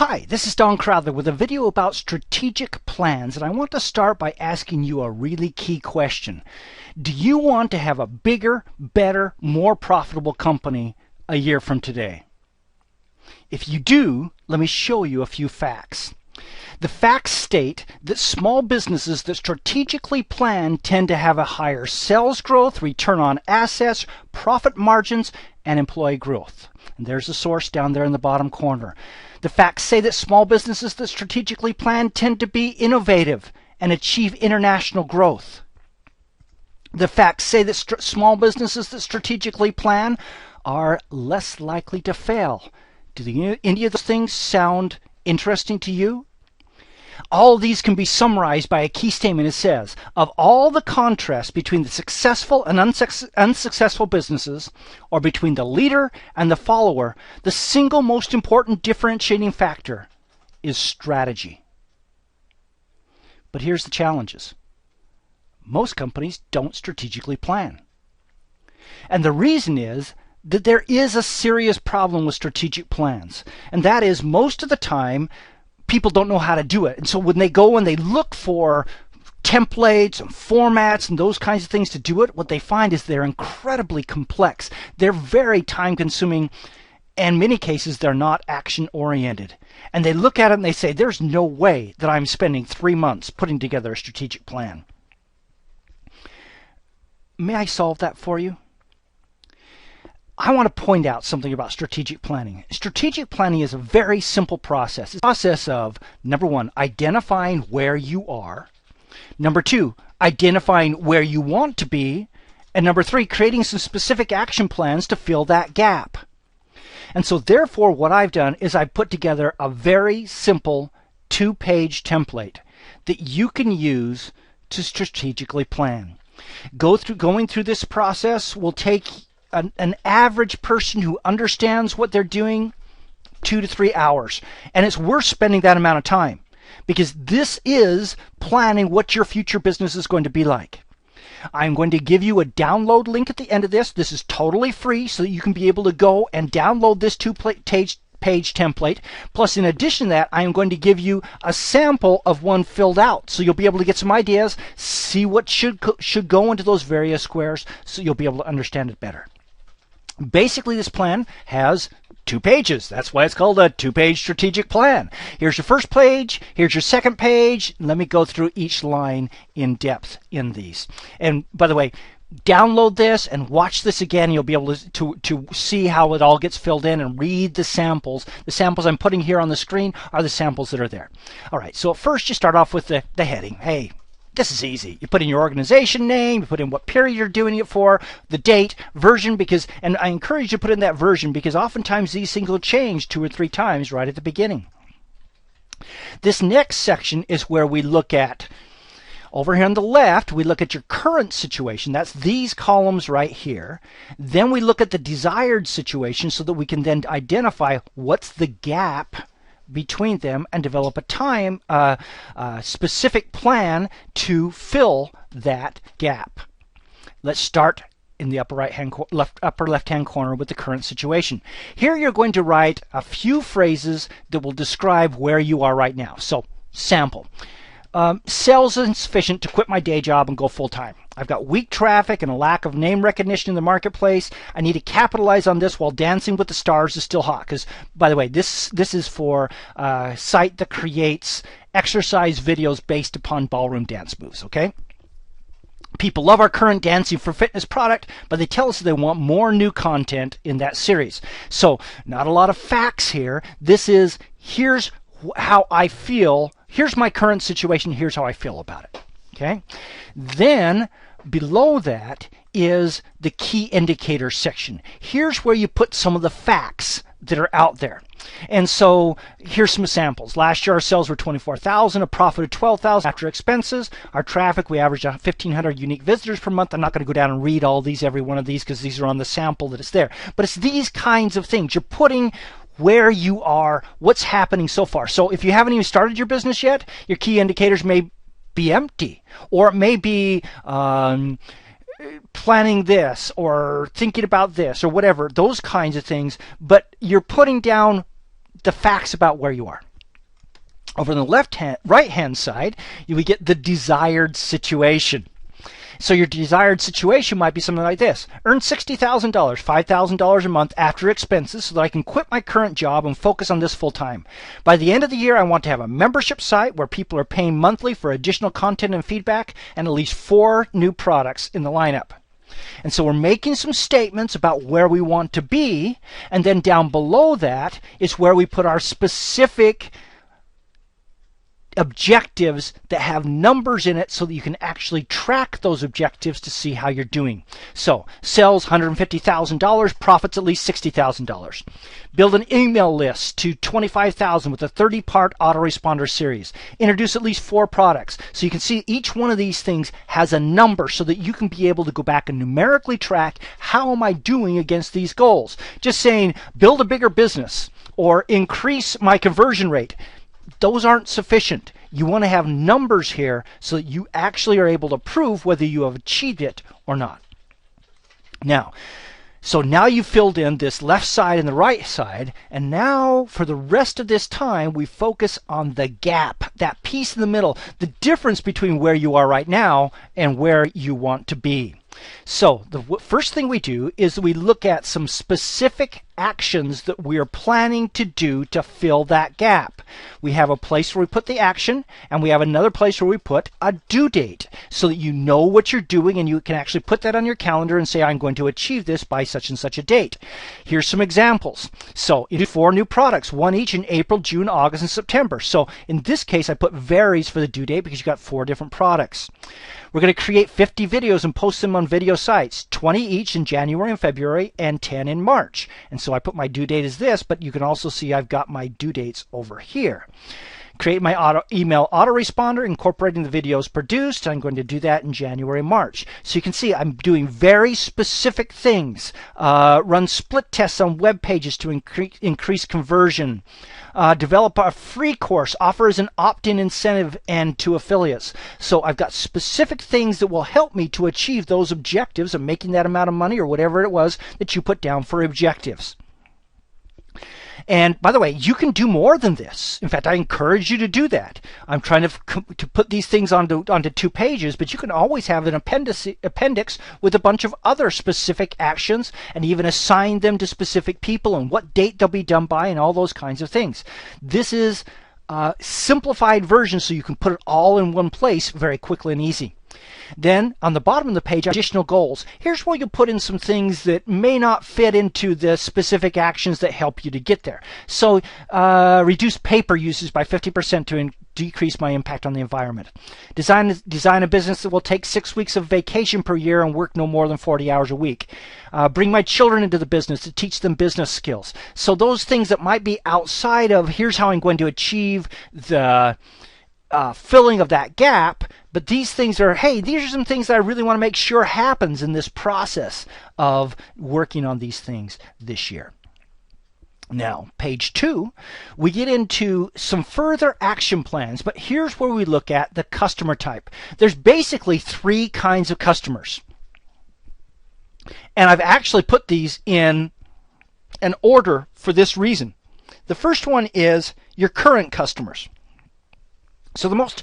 Hi, this is Don Crowther with a video about strategic plans, and I want to start by asking you a really key question. Do you want to have a bigger, better, more profitable company a year from today? If you do, let me show you a few facts. The facts state that small businesses that strategically plan tend to have a higher sales growth, return on assets, profit margins, and employee growth. And there's the source down there in the bottom corner. The facts say that small businesses that strategically plan tend to be innovative and achieve international growth. The facts say that small businesses that strategically plan are less likely to fail. Do any of those things sound interesting to you? All of these can be summarized by a key statement. It says, of all the contrasts between the successful and unsuccessful businesses, or between the leader and the follower, the single most important differentiating factor is strategy. But here's the challenges. Most companies don't strategically plan. And the reason is that there is a serious problem with strategic plans. And that is, most of the time, people don't know how to do it. And so when they go and they look for templates and formats and those kinds of things to do it, what they find is they're incredibly complex. They're very time consuming, and in many cases they're not action oriented. And they look at it and they say, there's no way that I'm spending 3 months putting together a strategic plan. May I solve that for you? I want to point out something about strategic planning. Strategic planning is a very simple process. It's a process of, number one, identifying where you are. Number two, identifying where you want to be. And number three, creating some specific action plans to fill that gap. And so therefore, what I've done is I've put together a very simple 2-page template that you can use to strategically plan. Going through this process will take an average person who understands what they're doing 2 to 3 hours. And it's worth spending that amount of time, because this is planning what your future business is going to be like. I'm going to give you a download link at the end of this. This is totally free, so that you can be able to go and download this 2-page template. Plus, in addition to that, I am going to give you a sample of one filled out, so you'll be able to get some ideas, see what should go into those various squares, so you'll be able to understand it better. Basically, this plan has 2 pages. That's why it's called a 2-page strategic plan. Here's your first page. Here's your second page. Let me go through each line in depth in these. And by the way, download this and watch this again. You'll be able to see how it all gets filled in and read the samples. The samples I'm putting here on the screen are the samples that are there. All right, so first you start off with the heading. Hey, this is easy. You put in your organization name, you put in what period you're doing it for, the date, version, and I encourage you to put in that version, because oftentimes these things will change 2 or 3 times right at the beginning. This next section is where we look at, over here on the left, we look at your current situation. That's these columns right here. Then we look at the desired situation, so that we can then identify what's the gap between them and develop a specific plan to fill that gap. Let's start in the upper left-hand corner with the current situation. Here you're going to write a few phrases that will describe where you are right now. So, sample. Sales is insufficient to quit my day job and go full-time. I've got weak traffic and a lack of name recognition in the marketplace. I need to capitalize on this while Dancing with the Stars is still hot. Because, by the way, this is for a site that creates exercise videos based upon ballroom dance moves, okay? People love our current Dancing for Fitness product, but they tell us they want more new content in that series. So, not a lot of facts here. This is, here's how I feel. Here's my current situation. Here's how I feel about it. Okay? Then below that is the key indicator section. Here's where you put some of the facts that are out there. And so here's some samples. Last year our sales were 24,000, a profit of 12,000 after expenses. Our traffic, we averaged 1,500 unique visitors per month. I'm not going to go down and read all these, every one of these, because these are on the sample that is there. But it's these kinds of things. You're putting where you are, what's happening so far. So if you haven't even started your business yet, your key indicators may be empty, or it may be planning this or thinking about this or whatever, those kinds of things, but you're putting down the facts about where you are. Over on the right-hand side, you would get the desired situation. So your desired situation might be something like this. Earn $60,000, $5,000 a month after expenses so that I can quit my current job and focus on this full time. By the end of the year, I want to have a membership site where people are paying monthly for additional content and feedback and at least 4 new products in the lineup. And so we're making some statements about where we want to be, and then down below that is where we put our specific objectives that have numbers in it so that you can actually track those objectives to see how you're doing. So sales $150,000, profits at least $60,000. Build an email list to 25,000 with a 30-part autoresponder series. Introduce at least 4 products. So you can see each one of these things has a number so that you can be able to go back and numerically track how am I doing against these goals. Just saying build a bigger business or increase my conversion rate, those aren't sufficient. You want to have numbers here so that you actually are able to prove whether you have achieved it or not. Now you've filled in this left side and the right side, and now for the rest of this time we focus on the gap, that piece in the middle, the difference between where you are right now and where you want to be. So the first thing we do is we look at some specific actions that we are planning to do to fill that gap. We have a place where we put the action, and we have another place where we put a due date so that you know what you're doing and you can actually put that on your calendar and say, I'm going to achieve this by such and such a date. Here's some examples. So you do 4 new products, 1 each in April, June, August, and September. So in this case, I put varies for the due date because you've got 4 different products. We're going to create 50 videos and post them on video sites, 20 each in January and February and 10 in March. And so I put my due date as this, but you can also see I've got my due dates over here. Create my email autoresponder incorporating the videos produced. I'm going to do that in January and March. So you can see I'm doing very specific things. Run split tests on web pages to increase conversion. Develop a free course, offer as an opt-in incentive and to affiliates. So I've got specific things that will help me to achieve those objectives of making that amount of money or whatever it was that you put down for objectives. And by the way, you can do more than this. In fact, I encourage you to do that. I'm trying to put these things onto 2 pages, but you can always have an appendix with a bunch of other specific actions and even assign them to specific people and what date they'll be done by and all those kinds of things. This is a simplified version so you can put it all in one place very quickly and easy. Then on the bottom of the page, additional goals. Here's where you put in some things that may not fit into the specific actions that help you to get there. So reduce paper usage by 50% to decrease my impact on the environment. Design a business that will take 6 weeks of vacation per year and work no more than 40 hours a week. Bring my children into the business to teach them business skills. So those things that might be outside of here's how I'm going to achieve the filling of that gap, but these things are, hey, these are some things that I really want to make sure happens in this process of working on these things this year. Now, page 2, we get into some further action plans, but here's where we look at the customer type. There's basically 3 kinds of customers. And I've actually put these in an order for this reason. The first one is your current customers. So the most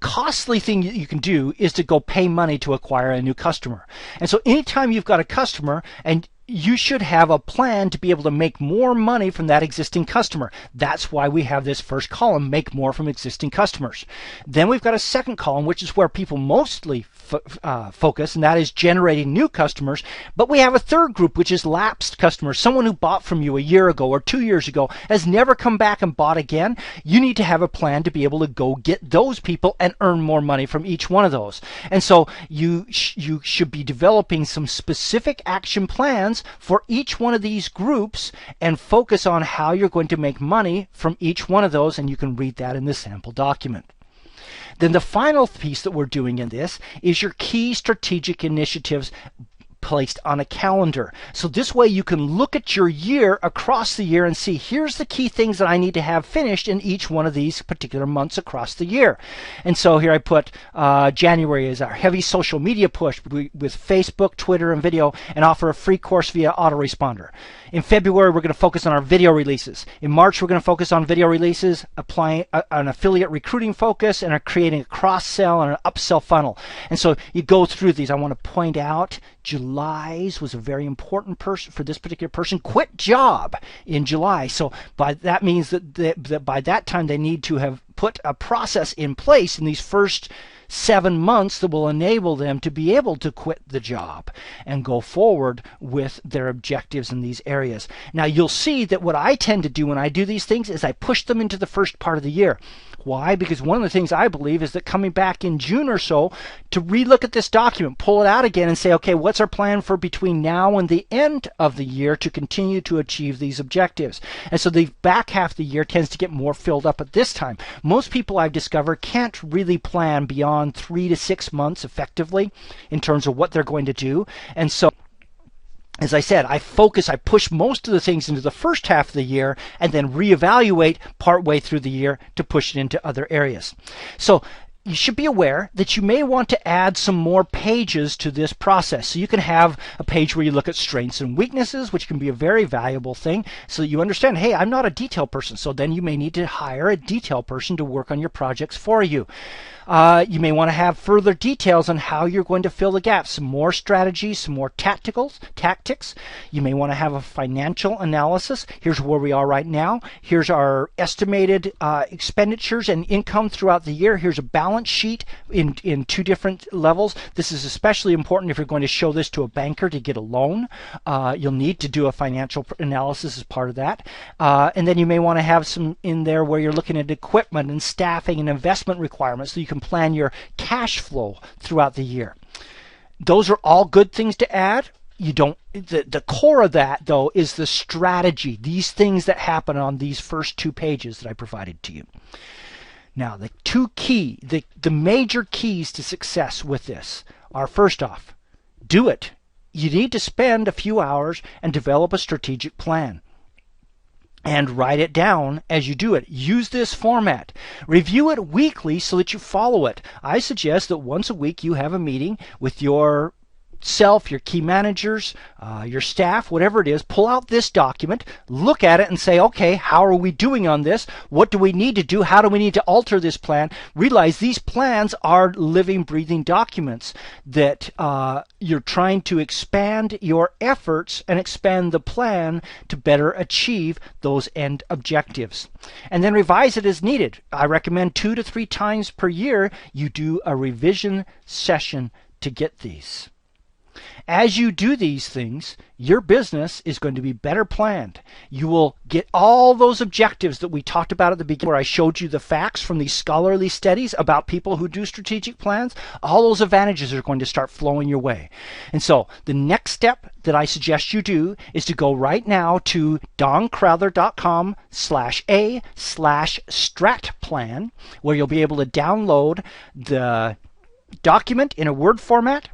costly thing you can do is to go pay money to acquire a new customer. And so anytime you've got a customer, and you should have a plan to be able to make more money from that existing customer. That's why we have this first column, make more from existing customers. Then we've got a second column, which is where people mostly focus, and that is generating new customers. But we have a third group, which is lapsed customers, someone who bought from you a year ago or 2 years ago, has never come back and bought again. You need to have a plan to be able to go get those people and earn more money from each one of those. And so you should be developing some specific action plans for each one of these groups and focus on how you're going to make money from each one of those, and you can read that in the sample document. Then the final piece that we're doing in this is your key strategic initiatives placed on a calendar. So this way you can look at your year across the year and see, here's the key things that I need to have finished in each one of these particular months across the year. And so here I put January is our heavy social media push with Facebook, Twitter, and video, and offer a free course via autoresponder. In February, we're going to focus on our video releases. In March, we're going to focus on video releases, applying an affiliate recruiting focus, and creating a cross-sell and an upsell funnel. And so you go through these. I want to point out July's was a very important person for this particular person. Quit job in July. So that means that by that time they need to have put a process in place in these first 7 months that will enable them to be able to quit the job and go forward with their objectives in these areas. Now you'll see that what I tend to do when I do these things is I push them into the first part of the year. Why? Because one of the things I believe is that coming back in June or so to relook at this document, pull it out again and say, okay, what's our plan for between now and the end of the year to continue to achieve these objectives? And so the back half of the year tends to get more filled up at this time. Most people I've discovered can't really plan beyond 3 to 6 months effectively in terms of what they're going to do. And so as I said, I push most of the things into the first half of the year and then reevaluate partway through the year to push it into other areas. So you should be aware that you may want to add some more pages to this process. So you can have a page where you look at strengths and weaknesses, which can be a very valuable thing, so that you understand, hey, I'm not a detail person. So then you may need to hire a detail person to work on your projects for you. You may want to have further details on how you're going to fill the gaps, some more strategies, some more tactics. You may want to have a financial analysis. Here's where we are right now. Here's our estimated expenditures and income throughout the year. Here's a balance sheet in 2 different levels. This is especially important if you're going to show this to a banker to get a loan. You'll need to do a financial analysis as part of that. And then you may want to have some in there where you're looking at equipment and staffing and investment requirements so you can plan your cash flow throughout the year. Those are all good things to add. The core of that, though, is the strategy, these things that happen on these first 2 pages that I provided to you. Now, the major keys to success with this are, first off, do it. You need to spend a few hours and develop a strategic plan. And write it down as you do it. Use this format. Review it weekly so that you follow it. I suggest that once a week you have a meeting with your your key managers, your staff, whatever it is. Pull out this document, look at it and say, okay, how are we doing on this? What do we need to do? How do we need to alter this plan? Realize these plans are living, breathing documents that you're trying to expand your efforts and expand the plan to better achieve those end objectives. And then revise it as needed. I recommend 2 to 3 times per year you do a revision session to get these. As you do these things, your business is going to be better planned. You will get all those objectives that we talked about at the beginning, where I showed you the facts from these scholarly studies about people who do strategic plans. All those advantages are going to start flowing your way. And so the next step that I suggest you do is to go right now to doncrowther.com/a/stratplan, where you'll be able to download the document in a Word format,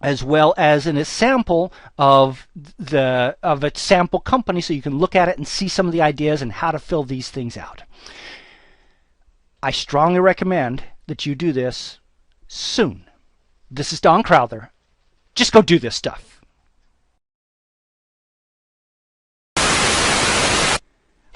as well as in a sample of a sample company, so you can look at it and see some of the ideas and how to fill these things out. I strongly recommend that you do this soon. This is Don Crowther. Just go do this stuff.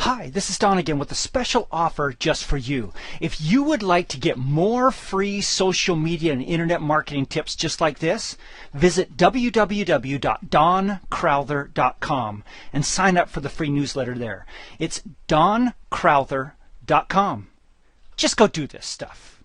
Hi, this is Don again with a special offer just for you. If you would like to get more free social media and internet marketing tips just like this, visit www.doncrowther.com and sign up for the free newsletter there. It's doncrowther.com. Just go do this stuff.